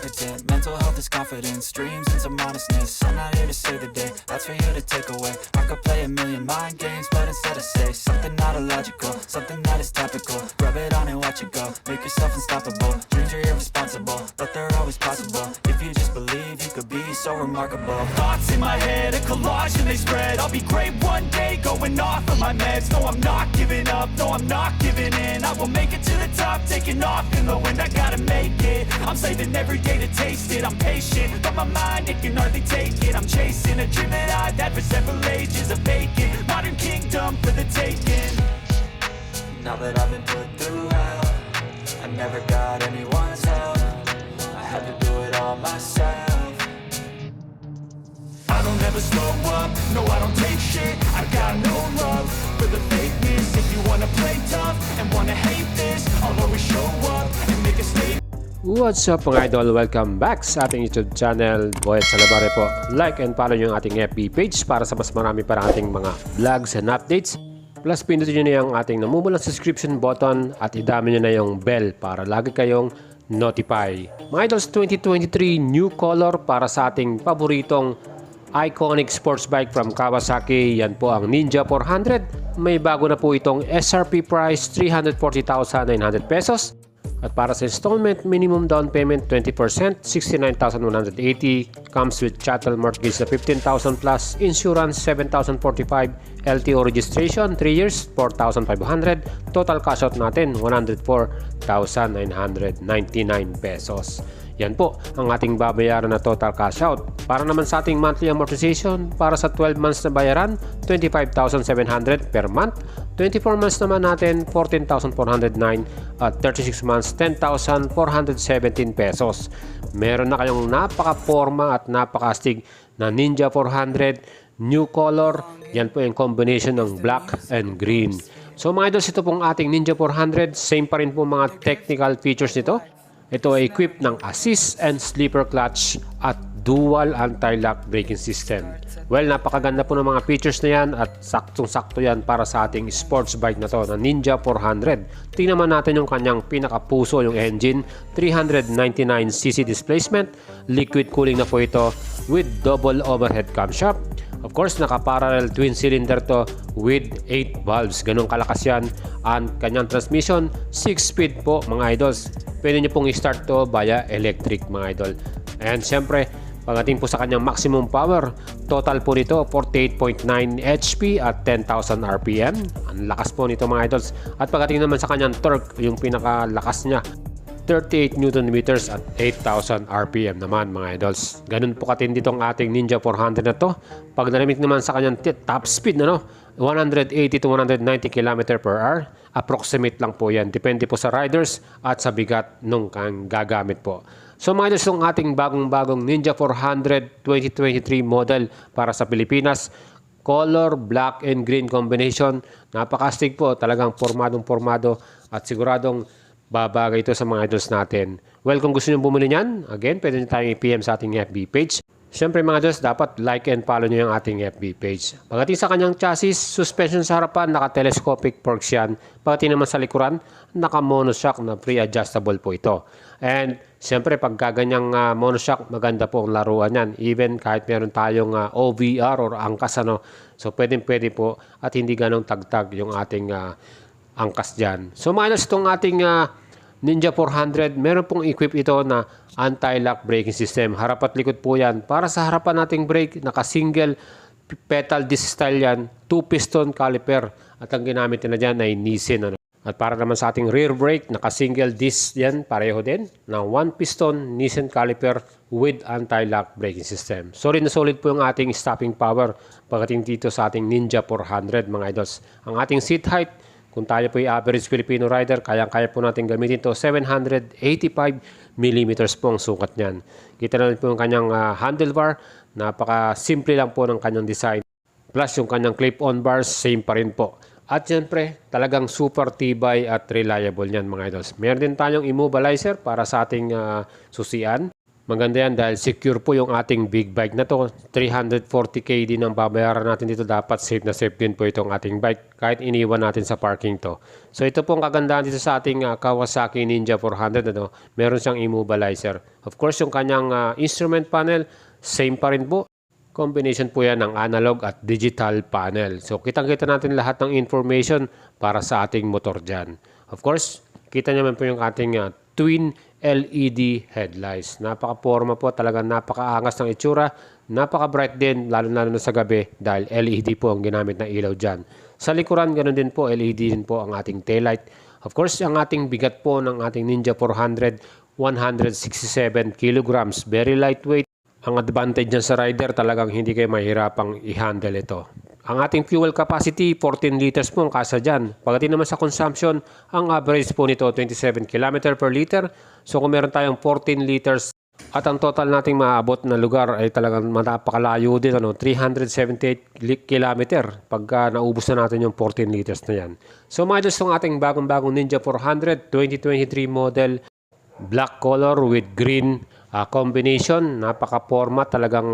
competent. Mental health is confidence, dreams and some honestness. I'm not here to save the day, that's for you to take away. I could play a million mind games, but instead I say something not illogical, something that is topical. Rub it on and watch it go, make yourself unstoppable. Dreams are irresponsible, but they're always possible. If you just believe, you could be so remarkable. Thoughts in my head, a collage and they spread. I'll be great one day, going off of my meds. No, I'm not giving up, no, I'm not giving in. I will make it to the top, taking off in the wind. I gotta make it, I'm saving every day to taste it. I'm patient, but my mind, it can hardly take it. I'm chasing a dream that I've had for several ages. A vacant, modern kingdom for the taking. Now that I've been put through hell, I never got anyone's help. I had to do it all myself. I don't ever slow up, no I don't take shit. I got no love for the fakeness. If you wanna play tough and wanna hate this, I'll always show up and make a statement. What's up mga idol? Welcome back sa ating YouTube channel, Boyet Salabare po. Like and follow nyo yung ating FB page para sa mas marami para ating mga vlogs and updates. Plus pindutin nyo na yung ating namumulang subscription button at idami nyo na yung bell para lagi kayong notify. Mga idols, 2023 new color para sa ating paboritong iconic sports bike from Kawasaki. Yan po ang Ninja 400. May bago na po itong SRP price 340,900 pesos. At para sa installment, minimum down payment 20%, 69,180. Comes with chattel mortgage na 15,000 plus, insurance 7,045, LTO registration 3 years 4,500. Total cash out natin 104,999 pesos. Yan po ang ating babayaran na total cash out. Para naman sa ating monthly amortization, para sa 12 months na bayaran, 25,700 per month. 24 months naman natin, 14,409 at 36 months, 10,417 pesos. Meron na kayong napaka-forma at napaka-astig na Ninja 400 new color. Yan po yung combination ng black and green. So mga idols, ito pong ating Ninja 400. Same pa rin po mga technical features nito. Ito ay equipped ng assist and sleeper clutch at dual anti-lock braking system. Well, napakaganda po ng mga features na yan at saktong-sakto yan para sa ating sports bike na to na Ninja 400. Tingnan naman natin yung kanyang pinakapuso, yung engine. 399cc displacement, liquid cooling na po ito with double overhead camshaft. Of course, naka-parallel twin cylinder to with 8 valves. Ganun kalakas yan. Ang kanyang transmission, 6-speed po mga idols. Pwede nyo pong i-start to via electric mga idol. And syempre, pagdating po sa kanyang maximum power, total po nito 48.9 HP at 10,000 RPM. Ang lakas po nito mga idols. At pagdating naman sa kanyang torque, yung pinakalakas niya, 38 Nm at 8,000 RPM naman mga idols. Ganun po katindi itong ating Ninja 400 na to. Pag nalimit naman sa kanyang top speed, 180 to 190 km per hour. Approximate lang po yan. Depende po sa riders at sa bigat nung kang gagamit po. So mga idols, itong ating bagong-bagong Ninja 400 2023 model para sa Pilipinas. Color, black and green combination. Napakastig po. Talagang pormadong-pormado at siguradong babagay ito sa mga idols natin. Well, kung gusto nyo bumili niyan, again, pwede nyo tayong i-PM sa ating FB page. Siyempre mga idols, dapat like and follow nyo yung ating FB page. Pagdating sa kanyang chassis, suspension sa harapan, naka-telescopic forks yan. Pagdating naman sa likuran, naka-monoshock na pre-adjustable po ito. And siyempre, pag gaganyang monoshock, maganda po ang laruan yan. Even kahit meron tayong OVR or angkas, so pwede po at hindi ganong tagtag yung ating angkas dyan. So minus itong ating Ninja 400, meron pong equip ito na anti-lock braking system. Harap at likod po yan. Para sa harapan nating brake, naka-single pedal disc style yan, 2-piston caliper. At ang ginamit na dyan ay Nissin. At para naman sa ating rear brake, naka-single disc yan, pareho din, na 1-piston Nissin caliper with anti-lock braking system. Solid na solid po yung ating stopping power pagdating dito sa ating Ninja 400 mga idols. Ang ating seat height, kung tayo po yung average Filipino rider, kaya po natin gamitin to 785 mm po ang sukat niyan. Kita na rin po yung kanyang handlebar. Napaka-simple lang po ng kanyang design. Plus yung kanyang clip-on bars, same pa rin po. At siyempre, talagang super tibay at reliable niyan mga idols. Meron din tayong immobilizer para sa ating susian. Maganda yan dahil secure po yung ating big bike na to. 340k din ang babayaran natin dito. Dapat safe na safe din po itong ating bike kahit iniwan natin sa parking to. So ito pong kagandahan dito sa ating Kawasaki Ninja 400. Meron siyang immobilizer. Of course yung kanyang instrument panel, same pa rin po. Combination po yan ng analog at digital panel. So kitang-kita natin lahat ng information para sa ating motor dyan. Of course, kita naman po yung ating twin LED headlights. Napaka-forma po, talagang napaka-angas ng itsura. Napaka-bright din, lalo-lalo na sa gabi dahil LED po ang ginamit na ilaw dyan. Sa likuran, ganun din po, LED din po ang ating taillight. Of course, ang ating bigat po ng ating Ninja 400, 167 kilograms. Very lightweight. Ang advantage dyan sa rider, talagang hindi kayo mahirapang i-handle ito. Ang ating fuel capacity, 14 liters po ang kasa dyan. Pagdating naman sa consumption, ang average po nito, 27 km per liter. So kung meron tayong 14 liters at ang total nating maabot na lugar ay talagang napakalayo din, 378 km pagka naubos na natin yung 14 liters na yan. So mga Diyos, itong ating bagong-bagong Ninja 400 2023 model, black color with green combination, napaka-forma, talagang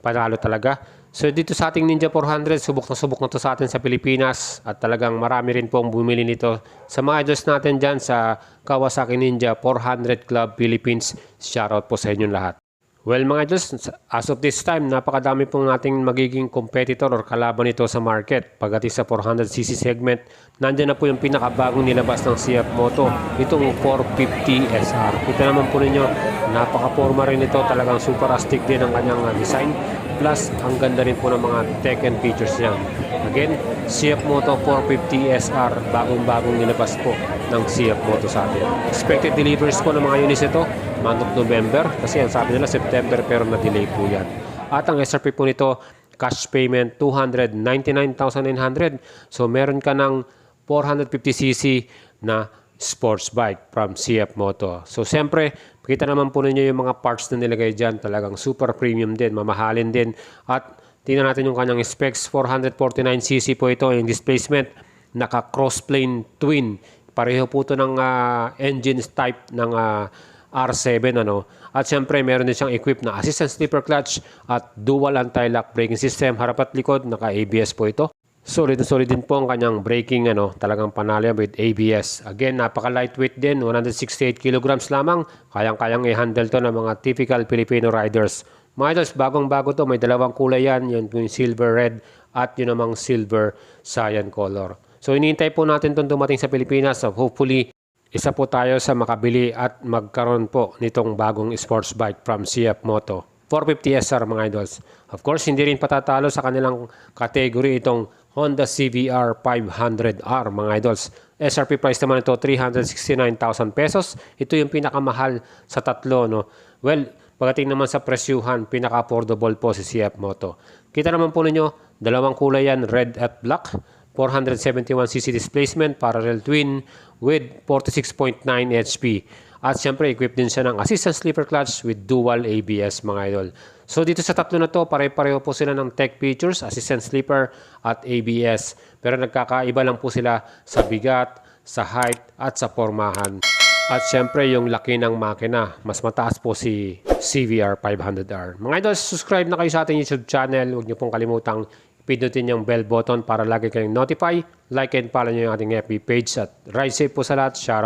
panalo talaga. So dito sa ating Ninja 400, subok na to sa atin sa Pilipinas at talagang marami rin pong bumili nito. Sa mga idols natin dyan sa Kawasaki Ninja 400 Club Philippines, shoutout po sa inyong lahat. Well mga idols, as of this time, napakadami pong nating magiging competitor or kalaban nito sa market. Pagdating sa 400cc segment, nandiyan na po yung pinakabagong nilabas ng CF Moto, itong 450 SR. Kita naman po ninyo, napaka-forma rin ito, talagang super astig din ang kanyang design. Plus, ang ganda rin po ng mga tech and features niya. Again, CF Moto 450 SR, bagong-bagong nilabas po ng CF Moto sa atin. Expected deliveries po ng mga units ito, month of November, kasi ang sabi nila September pero na-delay po yan. At ang SRP po nito, cash payment 299,900. So meron ka ng 450cc na sports bike from CF Moto. So siyempre, kita naman po ninyo yung mga parts na nilagay dyan. Talagang super premium din, mamahalin din. At tingnan natin yung kanyang specs. 449cc po ito, yung displacement. Naka-crossplane twin. Pareho po ito ng engine type ng R7. At siyempre, meron din siyang equipped na assistant slipper clutch at dual anti-lock braking system. Harap at likod, naka-ABS po ito. Solid na solid din po ang kanyang braking, talagang panalo with ABS. Again, napaka-lightweight din, 168 kilograms lamang. Kayang-kayang i-handle to ng mga typical Filipino riders. Mga idols, bagong-bago to, may dalawang kulay yan. Yun yung silver red at yun namang silver cyan color. So, iniintay po natin itong dumating sa Pilipinas. So, hopefully, isa po tayo sa makabili at magkaroon po nitong bagong sports bike from CF Moto. 450 SR mga idols. Of course, hindi rin patatalo sa kanilang category itong Honda CVR 500R mga idols. SRP price naman ito 369,000 pesos. Ito yung pinakamahal sa tatlo. Well, pagdating naman sa presyuhan, pinaka-affordable po si CF Moto. Kita naman po ninyo, dalawang kulay yan, red at black. 471cc displacement, parallel twin with 46.9 HP. At syempre, equipped din siya ng assistant slipper clutch with dual ABS mga idol. So dito sa tatlo na to, pare-pareho po sila ng tech features, assistant slipper at ABS. Pero nagkakaiba lang po sila sa bigat, sa height at sa pormahan. At syempre, yung laki ng makina, mas mataas po si CVR 500R. Mga idol, subscribe na kayo sa ating YouTube channel. Huwag niyo pong kalimutang pindutin yung bell button para lagi kayong notify. Like and follow nyo yung ating FB page. At ride safe po sa lahat. Shoutout.